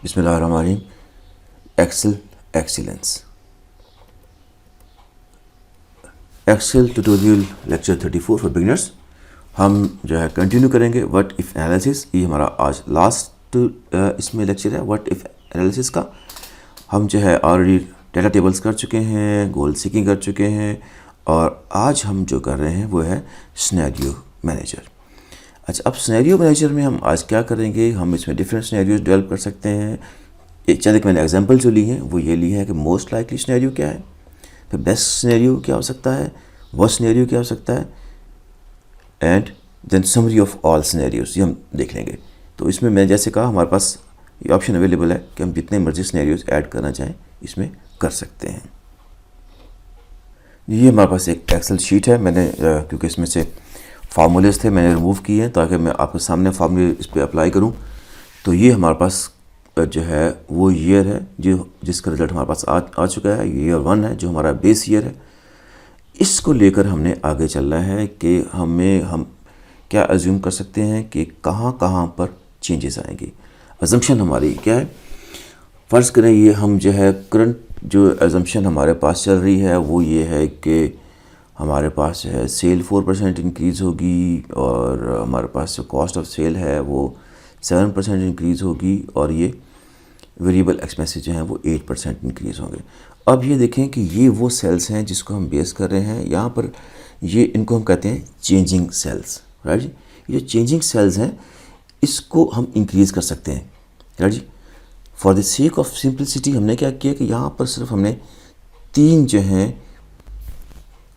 बिस्मिल्लाहिर्रहमानिर्रहीम। Excel excellence, Excel tutorial lecture 34 for beginners. हम जो है कंटिन्यू करेंगे व्हाट इफ़ एनालिसिस। ये हमारा आज लास्ट इसमें लेक्चर है व्हाट इफ़ एनालिसिस का। हम जो है ऑलरेडी डेटा टेबल्स कर चुके हैं, गोल सीकिंग कर चुके हैं, और आज हम जो कर रहे हैं वो है सिनेरियो मैनेजर। अच्छा, अब सिनेरियो मैनेजर में हम आज क्या करेंगे, हम इसमें डिफरेंट सिनेरियोज डेवलप कर सकते हैं। एक चंद मैंने एग्जांपल जो ली हैं वो ये ली है कि मोस्ट लाइकली सिनेरियो क्या है, फिर बेस्ट सिनेरियो क्या हो सकता है, वर्स्ट सिनेरियो क्या हो सकता है, and then summary of all scenarios, ये हम देख लेंगे। तो इसमें मैंने जैसे कहा हमारे पास ये ऑप्शन अवेलेबल है कि हम जितने मर्जी सिनेरियोज ऐड करना चाहें इसमें कर सकते हैं। ये हमारे पास एक एक्सेल शीट है। मैंने क्योंकि इसमें से फार्मूलेज थे मैंने रिमूव किए हैं ताकि मैं आपके सामने फार्मूले इस पर अप्लाई करूं। तो ये हमारे पास जो है वो ईयर है जो जिसका रिज़ल्ट हमारे पास आ चुका है। ईयर 1 है जो हमारा बेस ईयर है। इसको लेकर हमने आगे चलना है कि हम क्या अज्यूम कर सकते हैं कि कहाँ कहाँ पर चेंजेस आएंगे। अजम्पशन हमारी क्या है, फ़र्ज़ करें ये हम जो है करंट जो अजम्पशन हमारे पास चल रही है वो ये है कि हमारे पास जो है सेल 4% इंक्रीज़ होगी, और हमारे पास जो कॉस्ट ऑफ सेल है वो 7% इंक्रीज़ होगी, और ये वेरिएबल एक्सपेंसेस जो हैं वो 8% इंक्रीज़ होंगे। अब ये देखें कि ये वो सेल्स हैं जिसको हम बेस कर रहे हैं। यहाँ पर ये इनको हम कहते हैं चेंजिंग सेल्स, राइट जी। ये जो चेंजिंग सेल्स हैं इसको हम इंक्रीज़ कर सकते हैं, right ji. For the sake of simplicity हमने क्या किया कि यहाँ पर सिर्फ हमने तीन जो हैं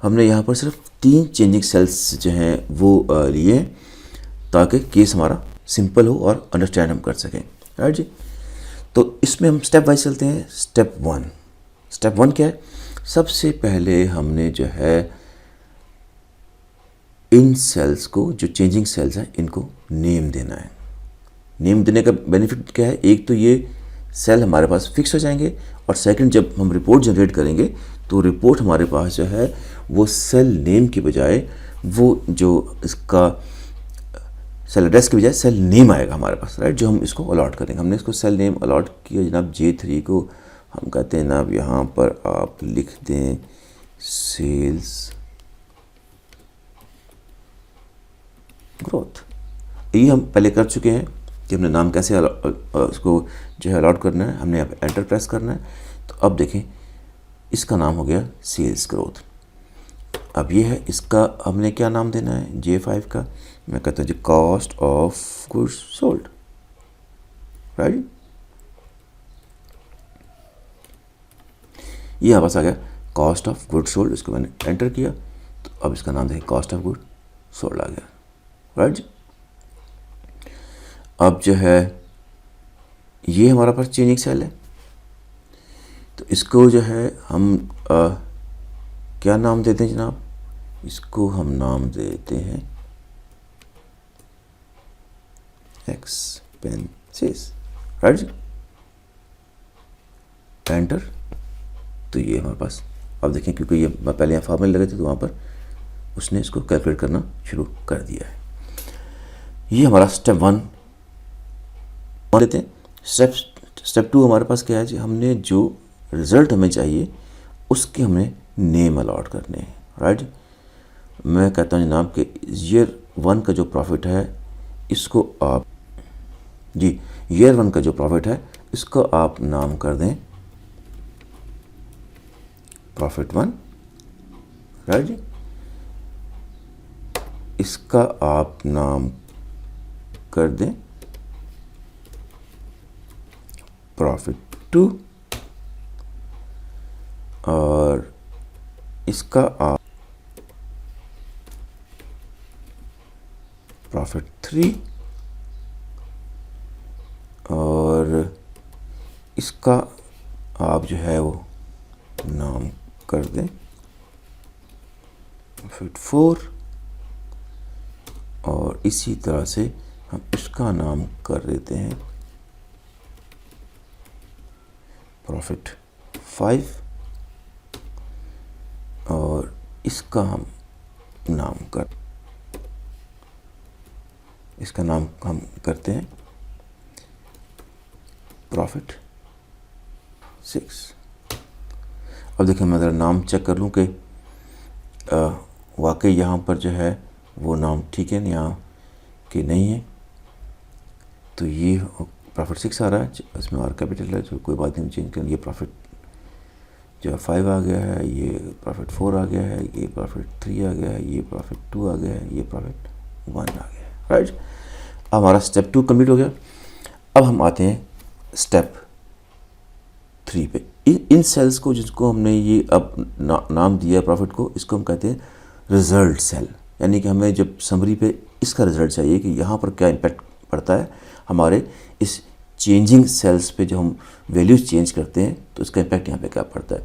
यहाँ पर सिर्फ 3 चेंजिंग सेल्स जो हैं वो लिए ताकि केस हमारा सिंपल हो और अंडरस्टैंड हम कर सकें, राइट जी। तो इसमें हम स्टेप वाइज चलते हैं। स्टेप वन क्या है, सबसे पहले हमने जो है इन सेल्स को, जो चेंजिंग सेल्स हैं, इनको नेम देना है। नेम देने का बेनिफिट क्या है, एक तो ये सेल हमारे पास फिक्स हो जाएंगे, और सेकंड जब हम रिपोर्ट जनरेट करेंगे तो रिपोर्ट हमारे पास जो है वो सेल नेम की बजाय वो जो इसका सेल एड्रेस की बजाय सेल नेम आएगा हमारे पास, राइट, जो हम इसको अलॉट करेंगे। हमने इसको सेल नेम अलॉट किया जनाब J3 को। हम कहते हैं जनाब यहाँ पर आप लिख दें सेल्स ग्रोथ। ये हम पहले कर चुके हैं कि हमने नाम कैसे उसको जो है अलॉट करना है। हमने यहाँ पर एंटर प्रेस करना है। तो अब देखें इसका नाम हो गया सेल्स ग्रोथ। अब ये है इसका हमने क्या नाम देना है, J5 का मैं कहता हूँ जी cost of goods sold, right. ये हमारे पास आ गया कॉस्ट ऑफ गुड्स सोल्ड। इसको मैंने एंटर किया तो अब इसका नाम देखिए कॉस्ट ऑफ गुड सोल्ड आ गया, राइट। अब जो है ये हमारा पास चेंजिंग सेल है, तो इसको जो है हम क्या नाम देते हैं जनाब, इसको हम नाम देते हैं एक्सपेंसेस, राइट। एंटर। तो ये हमारे पास अब देखें क्योंकि ये पहले यहाँ फॉर्मूले लगे थे तो वहाँ पर उसने इसको कैलकुलेट करना शुरू कर दिया है। ये हमारा स्टेप 1 देते हैं। स्टेप 2 हमारे पास क्या है जी, हमने जो रिज़ल्ट हमें चाहिए उसके हमने नेम अलॉट करने हैं, राइट। मैं कहता हूँ जनाब कि ईयर 1 का जो प्रॉफिट है इसको आप जी ईयर 1 का जो प्रॉफिट है इसको आप नाम कर दें प्रॉफिट 1, राइट जी। इसका आप नाम कर दें प्रॉफिट 2, और इसका आप प्रॉफिट 3, और इसका आप जो है वो नाम कर दें प्रॉफिट 4, और इसी तरह से हम इसका नाम कर देते हैं प्रॉफिट 5, और इसका हम करते हैं प्रॉफिट 6। अब देखिए मैं ज़रा नाम चेक कर लूँ कि वाकई यहाँ पर जो है वो नाम ठीक है यहाँ कि नहीं है। तो ये प्रॉफिट 6 आ रहा है, इसमें और कैपिटल है, जो कोई बात नहीं चेंज कर। ये प्रॉफिट जो है 5 आ गया है, ये प्रॉफिट 4 आ गया है, ये प्रॉफिट 3 आ गया है, ये प्रॉफिट 2 आ गया है, ये प्रॉफिट 1 आ गया है, राइट। अब हमारा स्टेप 2 कंप्लीट हो गया। अब हम आते हैं स्टेप 3 पे। इन सेल्स को, जिसको हमने ये अब नाम दिया प्रॉफिट को, इसको हम कहते हैं रिजल्ट सेल। यानी कि हमें जब समरी पे इसका रिजल्ट चाहिए कि यहाँ पर क्या इम्पैक्ट पड़ता है हमारे इस चेंजिंग सेल्स पे, जो हम वैल्यूज चेंज करते हैं तो उसका इम्पैक्ट यहाँ पे क्या पड़ता है।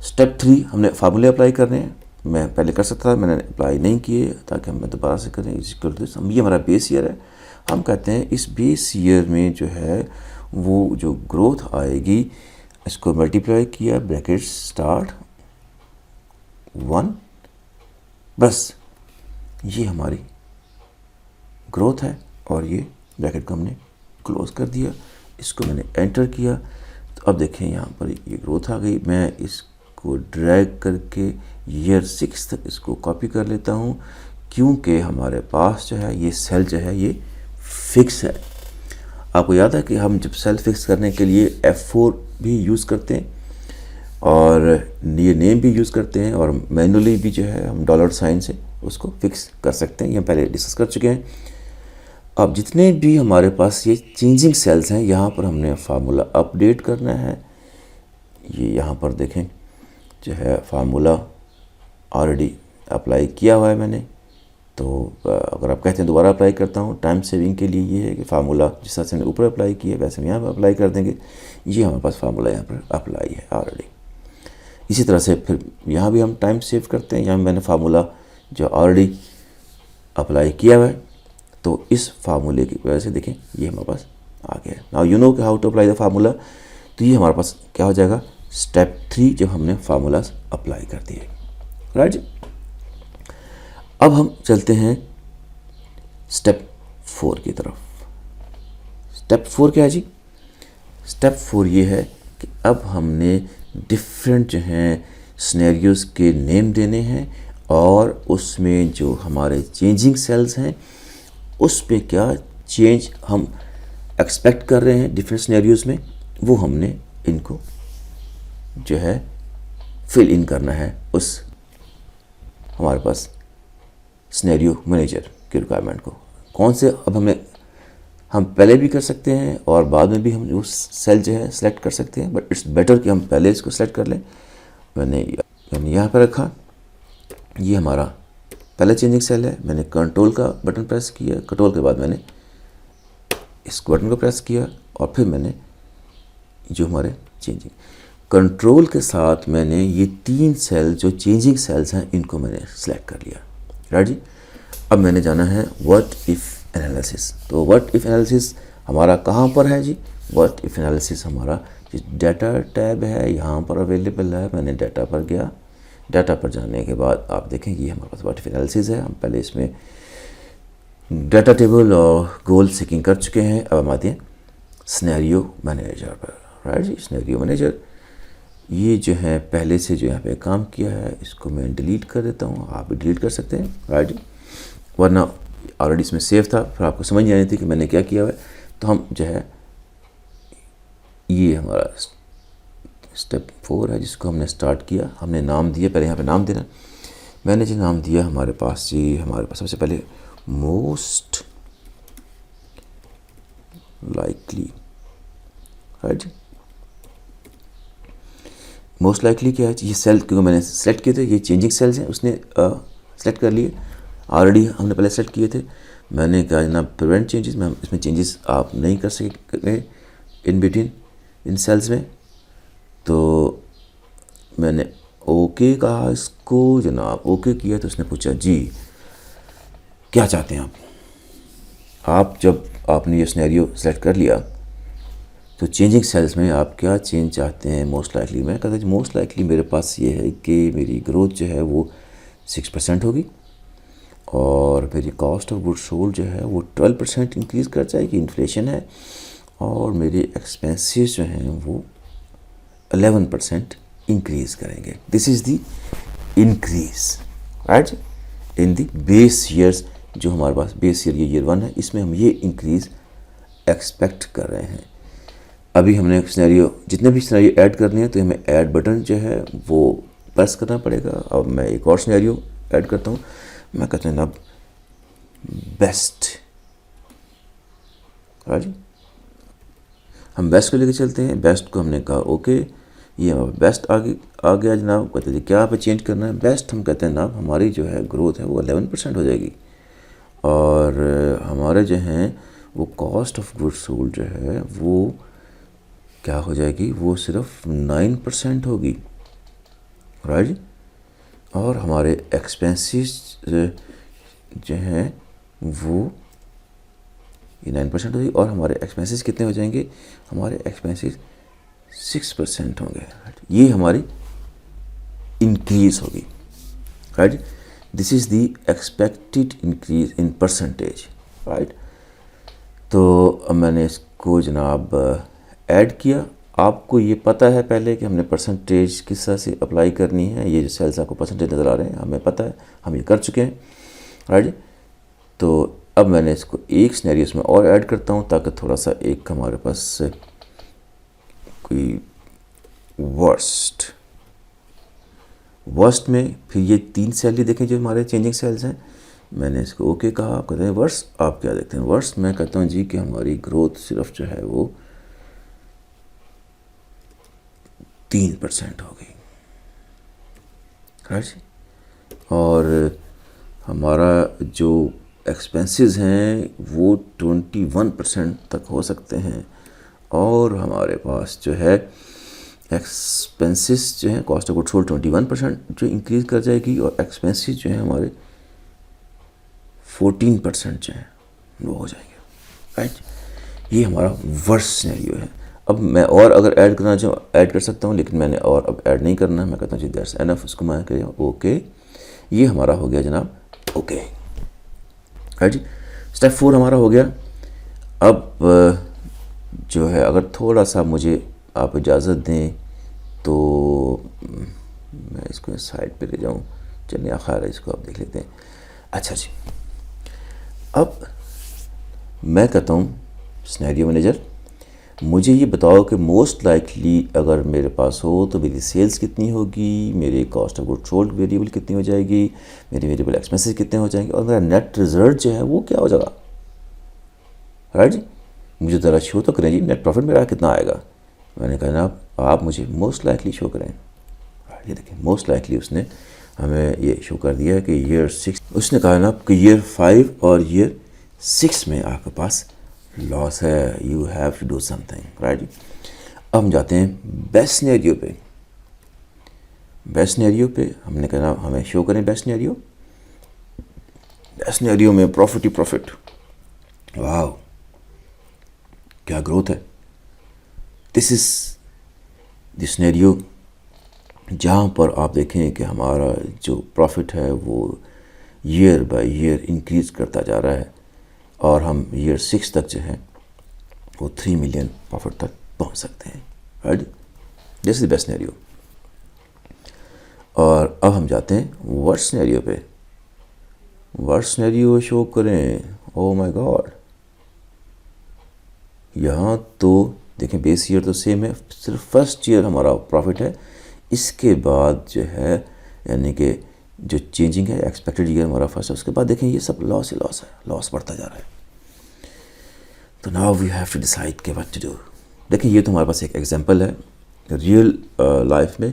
स्टेप 3 हमने फार्मूले अप्लाई करने हैं। मैं पहले कर सकता था, मैंने अप्लाई नहीं किए ताकि हम दोबारा से करें। ये हमारा बेस ईयर है। हम कहते हैं इस बेस ईयर में जो है वो जो ग्रोथ आएगी, इसको मल्टीप्लाई किया, ब्रैकेट स्टार्ट 1, बस ये हमारी ग्रोथ है। और ये ब्रैकेट को हमने क्लोज कर दिया, इसको मैंने एंटर किया। तो अब देखें यहाँ पर ये ग्रोथ आ गई। मैं इसको ड्रैग करके ईयर 6 तक इसको कॉपी कर लेता हूँ, क्योंकि हमारे पास जो है ये सेल जो है ये फिक्स है। आपको याद है कि हम जब सेल फिक्स करने के लिए F4 भी यूज़ करते हैं और ये नेम भी यूज़ करते हैं, और मैनुअली भी जो है हम डॉलर साइन से उसको फिक्स कर सकते हैं। ये हम पहले डिस्कस कर चुके हैं। अब जितने भी हमारे पास ये चेंजिंग सेल्स हैं, यहाँ पर हमने फार्मूला अपडेट करना है। ये यहाँ पर देखें जो है फार्मूला ऑलरेडी अप्लाई किया हुआ है मैंने। तो अगर आप कहते हैं दोबारा अप्लाई करता हूँ, टाइम सेविंग के लिए ये है कि फार्मूला जिस तरह से मैंने ऊपर अप्लाई किया है वैसे हम यहाँ पर अप्लाई कर देंगे। ये हमारे पास फार्मूला यहाँ पर अप्लाई है ऑलरेडी। इसी तरह से फिर यहाँ भी हम टाइम सेव करते हैं। यहाँ मैंने फार्मूला जो ऑलरेडी अप्लाई किया हुआ है, तो इस फार्मूले की वजह से देखें ये हमारे पास आ गया है। Now you know how to apply the formula. तो ये हमारे पास क्या हो जाएगा, स्टेप 3 जब हमने फार्मूलाज अप्लाई कर दिए, राइट। अब हम चलते हैं स्टेप 4 की तरफ। स्टेप 4 क्या है जी? स्टेप 4 ये है कि अब हमने डिफरेंट जो हैं सिनेरियोज़ के नेम देने हैं, और उसमें जो हमारे चेंजिंग सेल्स हैं उस पे क्या चेंज हम एक्सपेक्ट कर रहे हैं डिफरेंट सिनेरियोज़ में, वो हमने इनको जो है फिल इन करना है उस हमारे पास सिनेरियो मैनेजर की रिक्वायरमेंट को। कौन से अब हम पहले भी कर सकते हैं और बाद में भी हम उस सेल जो है सेलेक्ट कर सकते हैं, बट इट्स बेटर कि हम पहले इसको सेलेक्ट कर लें। मैंने यहाँ पर रखा, ये हमारा पहला चेंजिंग सेल है। मैंने कंट्रोल का बटन प्रेस किया, कंट्रोल के बाद मैंने इस बटन को प्रेस किया, और फिर मैंने जो हमारे चेंजिंग कंट्रोल के साथ मैंने ये 3 सेल जो चेंजिंग सेल्स हैं इनको मैंने सेलेक्ट कर लिया, राइट जी। अब मैंने जाना है व्हाट इफ़ एनालिसिस। तो व्हाट इफ़ एनालिसिस हमारा कहाँ पर है जी? व्हाट इफ़ एनालिसिस हमारा जो डाटा टैब है यहाँ पर अवेलेबल है। मैंने डाटा पर गया, डाटा पर जाने के बाद आप देखें ये हमारे पास व्हाट इफ़ एनालिसिस है। हम पहले इसमें डाटा टेबल और गोल सीकिंग कर चुके हैं। अब हम आते हैं सिनेरियो मैनेजर पर, राइट जी। सिनेरियो मैनेजर ये जो है पहले से जो यहाँ पे काम किया है इसको मैं डिलीट कर देता हूँ, आप भी डिलीट कर सकते हैं, राइट। वरना ऑलरेडी इसमें सेव था, फिर आपको समझ नहीं आ रही थी कि मैंने क्या किया हुआ है। तो हम जो है ये हमारा स्टेप 4 है जिसको हमने स्टार्ट किया, हमने नाम दिया। पहले यहाँ पे नाम देना, मैंने जो नाम दिया हमारे पास सबसे पहले most likely, right. Most likely क्या है, ये सेल क्योंकि मैंने सेलेक्ट किए थे, ये चेंजिंग सेल्स हैं उसने सेलेक्ट कर लिए, ऑलरेडी हमने पहले सेलेक्ट किए थे। मैंने कहा ना प्रिवेंट चेंजेस में, इसमें चेंजेस आप नहीं कर सकेंगे इन बिटवीन इन सेल्स में। तो मैंने ओके कहा इसको, जनाब ओके किया तो उसने पूछा जी क्या चाहते हैं आप जब आपने ये सिनेरियो सेलेक्ट कर लिया तो चेंजिंग सेल्स में आप क्या चेंज चाहते हैं। मोस्ट लाइकली मैं कहता हूँ मोस्ट लाइकली मेरे पास ये है कि मेरी ग्रोथ जो है वो 6% होगी और मेरी कॉस्ट ऑफ गुड्स सोल्ड जो है वो 12% इंक्रीज़ कर जाएगी, इन्फ्लेशन है। और मेरे एक्सपेंसेस जो हैं वो 11% इंक्रीज़ करेंगे। This is the increase, right, in the base years. जो हमारे पास बेस ईयर ये ईयर 1 है, इसमें हम ये इंक्रीज़ एक्सपेक्ट कर रहे हैं। अभी हमने सिनेरियो, जितने भी सिनेरियो ऐड करने हैं तो हमें ऐड बटन जो है वो प्रेस करना पड़ेगा। अब मैं एक और सिनेरियो ऐड करता हूँ। मैं कहता हूँ अब बेस्ट, राइट, हम बेस्ट को लेके चलते हैं। बेस्ट को हमने कहा ओके, ये बेस्ट आ गया जनाब। कहते हैं क्या पे चेंज करना है बेस्ट, हम कहते हैं जनाब हमारी जो है ग्रोथ है वो 11% हो जाएगी और हमारे जो हैं वो कॉस्ट ऑफ गुड्स सोल्ड जो है वो क्या हो जाएगी, वो सिर्फ 9% होगी, राइट। और हमारे एक्सपेंसेस जो हैं वो ये 9% होगी और हमारे एक्सपेंसेस कितने हो जाएंगे, हमारे एक्सपेंसेस 6% होंगे, राइट। ये हमारी इंक्रीज़ होगी, right. This is the expected increase in percentage, right. तो अब मैंने इसको जनाब ऐड किया। आपको ये पता है पहले कि हमने परसेंटेज किस तरह से अप्लाई करनी है। ये जो सेल्स आपको परसेंटेज नज़र आ रहे हैं हमें पता है, हम ये कर चुके हैं, राइट। तो अब मैंने इसको एक सिनेरियोस में और ऐड करता हूँ ताकि थोड़ा सा एक हमारे पास कोई वर्स्ट में फिर ये 3 सेल ही देखें जो हमारे चेंजिंग सेल्स हैं। मैंने इसको ओके कहा। आप कहते हैं वर्स्ट, आप क्या देखते हैं वर्स्ट, मैं कहता हूँ जी कि हमारी ग्रोथ सिर्फ जो है वो 3% हो गई, राइट। और हमारा जो एक्सपेंसेस हैं वो 21% तक हो सकते हैं और हमारे पास जो है एक्सपेंसेस जो हैं कॉस्ट ऑफ गुड्स सोल्ड 21% जो इंक्रीज़ कर जाएगी और एक्सपेंसेस जो हैं हमारे 14% जो हैं वो हो जाएंगे, राइट। ये हमारा वर्स्ट सिनेरियो है। अब मैं और अगर ऐड करना चाहूँ ऐड कर सकता हूँ, लेकिन मैंने और अब ऐड नहीं करना। मैं कहता हूँ जी दैट्स एनफ, उसको मैं कह ओके। ये हमारा हो गया जनाब ओके, राइट जी। स्टेप 4 हमारा हो गया। अब जो है अगर थोड़ा सा मुझे आप इजाज़त दें तो मैं इसको साइड पे ले जाऊँ, चलिए आखिर इसको आप देख लेते हैं। अच्छा जी, अब मैं कहता हूँ सिनेरियो मैनेजर मुझे ये बताओ कि मोस्ट लाइकली अगर मेरे पास हो तो मेरी सेल्स कितनी होगी, मेरे cost of goods sold variable कितनी हो जाएगी, मेरे वेरिएबल एक्सपेंसेस कितने हो जाएंगे और मेरा नेट रिजल्ट जो है वो क्या हो जाएगा, राइट जी। मुझे ज़रा शो तो करें जी नेट प्रॉफिट मेरा कितना आएगा। मैंने कहा ना आप मुझे मोस्ट लाइकली शो करें। ये देखिए मोस्ट लाइकली उसने हमें ये शो कर दिया है कि ईयर 6, उसने कहा ना कि ईयर 5 और ईयर 6 में आपके पास लॉस है, you have to do something, right. अब हम जाते हैं बेस्ट सिनेरियो पे। बेस्ट सिनेरियो पे हमने कहा ना हमें शो करें बेस्ट सिनेरियो। बेस्ट सिनेरियो में प्रॉफिट ही प्रॉफिट, वाह क्या ग्रोथ है। दिस इज़ द सिनेरियो जहाँ पर आप देखें कि हमारा जो प्रॉफिट है वो ईयर बाय ईयर इंक्रीज़ करता जा रहा है और हम ईयर 6 तक जो है वो 3 मिलियन प्रॉफिट तक पहुँच सकते हैं, right. This is best scenario. और अब हम जाते हैं वर्स्ट सिनेरियो पे। वर्स्ट सिनेरियो शो करें। ओ माय गॉड, यहाँ तो देखें बेस ईयर तो सेम है, सिर्फ फर्स्ट ईयर हमारा प्रॉफिट है, इसके बाद जो है यानी कि जो चेंजिंग है एक्सपेक्टेड ईयर हमारा फर्स्ट है, उसके बाद देखें ये सब लॉस ही लॉस है, लॉस बढ़ता जा रहा है। तो now we have to decide के व्हाट टू डू। देखिए ये तो हमारे पास एक एग्जांपल है रियल लाइफ में।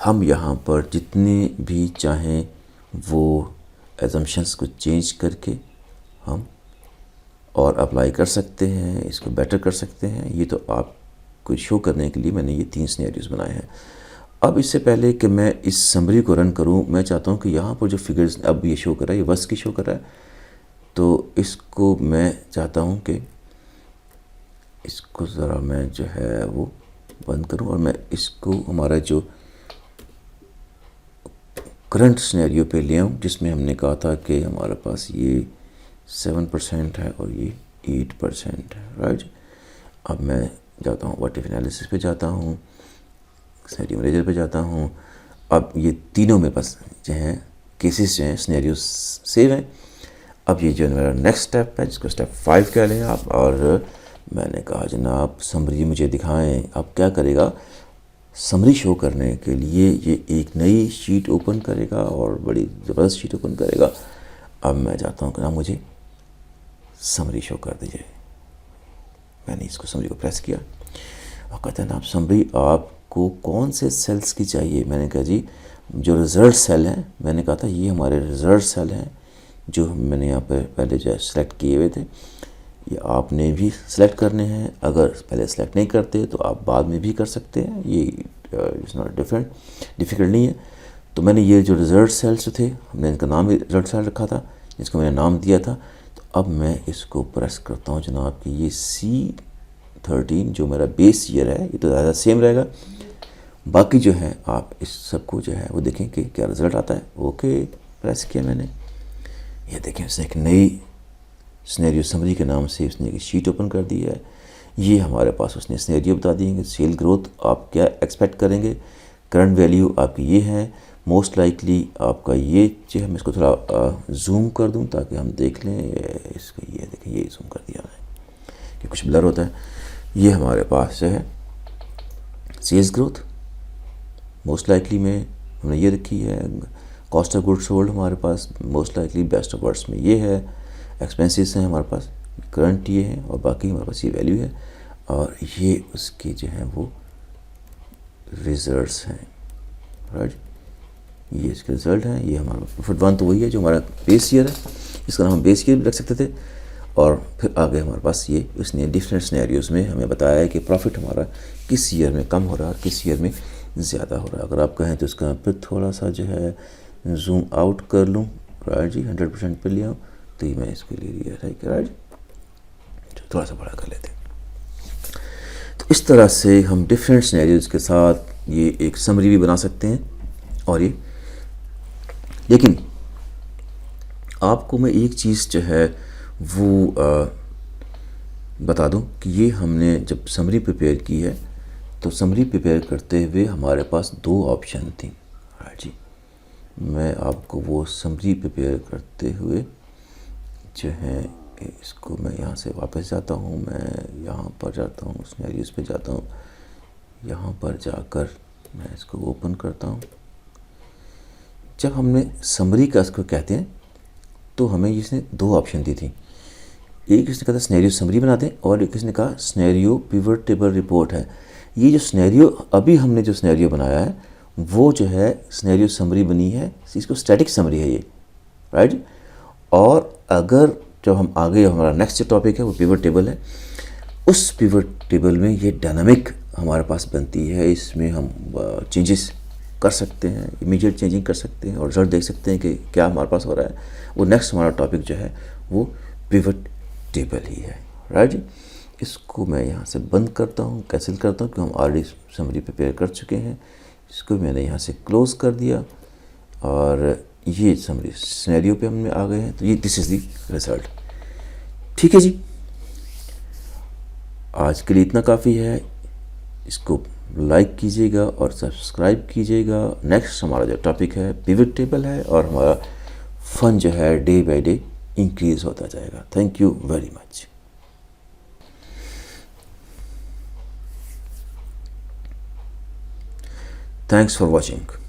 हम यहाँ पर जितने भी चाहें वो एजम्पशंस को चेंज करके हम और अप्लाई कर सकते हैं, इसको बेटर कर सकते हैं। ये तो आपको शो करने के लिए मैंने ये 3 सिनेरियोज बनाए हैं। अब इससे पहले कि मैं इस समरी को रन करूं, मैं चाहता हूं कि यहाँ पर जो फिगर्स अब ये शो कर रहा है ये वर्स्ट की शो कर रहा है, तो इसको मैं चाहता हूं कि इसको ज़रा मैं जो है वो बंद करूं और मैं इसको हमारा जो करंट सिनेरियो पे ले आऊँ जिसमें हमने कहा था कि हमारे पास ये 7% है और ये 8% है, राइट। अब मैं जाता हूँ व्हाट इफ एनालिसिस पे जाता हूँ, सिनेरियो मैनेजर पे जाता हूँ। अब ये तीनों मेरे पास जो हैं केसेस जो हैं सिनेरियो सेव हैं। अब ये जो मेरा नेक्स्ट स्टेप है जिसको स्टेप 5 कह लें आप, और मैंने कहा जनाब समरी मुझे दिखाएं। अब क्या करेगा, समरी शो करने के लिए ये एक नई शीट ओपन करेगा और बड़ी ज़बरदस्त शीट ओपन करेगा। अब मैं चाहता हूँ कि ना मुझे समरी शो कर दीजिए। मैंने इसको समरी को प्रेस किया और कहते हैं ना आप समरी आपको कौन से सेल्स की चाहिए। मैंने कहा जी जो रिज़ल्ट सेल हैं, मैंने कहा था ये हमारे रिज़ल्ट सेल हैं जो मैंने यहाँ पर पहले जो है सेलेक्ट किए हुए थे, ये आपने भी सिलेक्ट करने हैं। अगर पहले सेलेक्ट नहीं करते तो आप बाद में भी कर सकते हैं, ये इट्स नॉट डिफ़िकल्ट नहीं है। तो मैंने ये जो रिज़ल्ट सेल्स थे, हमने इनका नाम भी रिज़ल्ट सेल रखा था, जिसको मैंने नाम दिया था। तो अब मैं इसको प्रेस करता हूँ जनाब कि ये C13 जो मेरा बेस ईयर है ये तो ज़्यादा सेम रहेगा। बाकी जो है आप इस सबको जो है वो देखें कि क्या रिज़ल्ट आता है। ओके प्रेस किया मैंने, ये देखें उसने एक नई सिनेरियो समरी के नाम से उसने एक शीट ओपन कर दी है। ये हमारे पास उसने सिनेरियो बता दिए कि सेल ग्रोथ आप क्या एक्सपेक्ट करेंगे, करंट वैल्यू आपकी ये है, मोस्ट लाइकली आपका ये जो है। मैं इसको थोड़ा जूम कर दूं ताकि हम देख लें इसको। ये देखें ये जूम कर दिया मैंने कि कुछ ब्लर होता है। ये हमारे पास जो है सेल्स ग्रोथ मोस्ट लाइकली में हमने ये रखी है। कॉस्ट ऑफ गुड्स सोल्ड हमारे पास most likely best of words में ये है। एक्सपेंसेस हैं हमारे पास, करंट ये है, और बाकी हमारे पास ये वैल्यू है। और ये उसके जो है वो रिजल्ट्स हैं, राइट। ये इसके रिजल्ट हैं। ये हमारा प्रॉफिट वन तो वही है जो हमारा बेस ईयर है, इसका नाम हम बेस ईयर भी रख सकते थे। और फिर आगे हमारे पास ये उसने डिफरेंट सिनेरियोज़ में हमें बताया है कि प्रॉफिट हमारा किस ईयर में कम हो रहा है और किस ईयर में ज़्यादा हो रहा है। अगर आप कहें तो इसका फिर थोड़ा सा जो है जूम आउट कर लूँ, राइट जी, 100% पे लिया तो ये मैं इसके लिए लिया राइट, थोड़ा सा बड़ा कर लेते हैं। तो इस तरह से हम डिफरेंट सिनेरियोज़ के साथ ये एक समरी भी बना सकते हैं। और ये लेकिन आपको मैं एक चीज़ जो है वो बता दूं कि ये हमने जब समरी प्रिपेयर की है तो समरी प्रिपेयर करते हुए हमारे पास दो ऑप्शन थी, राइट जी। मैं आपको वो समरी प्रिपेयर करते हुए जो है इसको मैं यहाँ से वापस जाता हूँ, मैं यहाँ पर जाता हूँ, सिनेरियोज़ पे जाता हूँ, यहाँ पर जाकर मैं इसको ओपन करता हूँ। जब हमने समरी का इसको कहते हैं तो हमें इसने दो ऑप्शन दी थी। एक इसने कहा था सिनेरियो समरी बना दें और एक इसने कहा सिनेरियो पिवट टेबल रिपोर्ट है। ये जो सिनेरियो अभी हमने जो सिनेरियो बनाया है वो जो है सिनेरियो समरी बनी है, इसको स्टैटिक समरी है ये, राइट। और अगर जब हम आगे हमारा नेक्स्ट जो टॉपिक है वो पिवट टेबल है, उस पिवट टेबल में ये डायनामिक हमारे पास बनती है। इसमें हम चेंजेस कर सकते हैं, इमीडिएट चेंजिंग कर सकते हैं और रिजल्ट देख सकते हैं कि क्या हमारे पास हो रहा है। वो नेक्स्ट हमारा टॉपिक जो है वो पिवट टेबल ही है, राइट। इसको मैं यहाँ से बंद करता हूँ, कैंसिल करता हूँ क्योंकि हम ऑलरेडी समरी प्रिपेयर कर चुके हैं। इसको मैंने यहाँ से क्लोज़ कर दिया और ये समरी सिनेरियो पे हमने आ गए हैं। तो ये दिस इज़ दी रिज़ल्ट। ठीक है जी, आज के लिए इतना काफ़ी है। इसको लाइक कीजिएगा और सब्सक्राइब कीजिएगा। नेक्स्ट हमारा जो टॉपिक है पिवट टेबल है और हमारा फन जो है डे बाय डे इंक्रीज़ होता जाएगा। Thank you very much. Thanks for watching.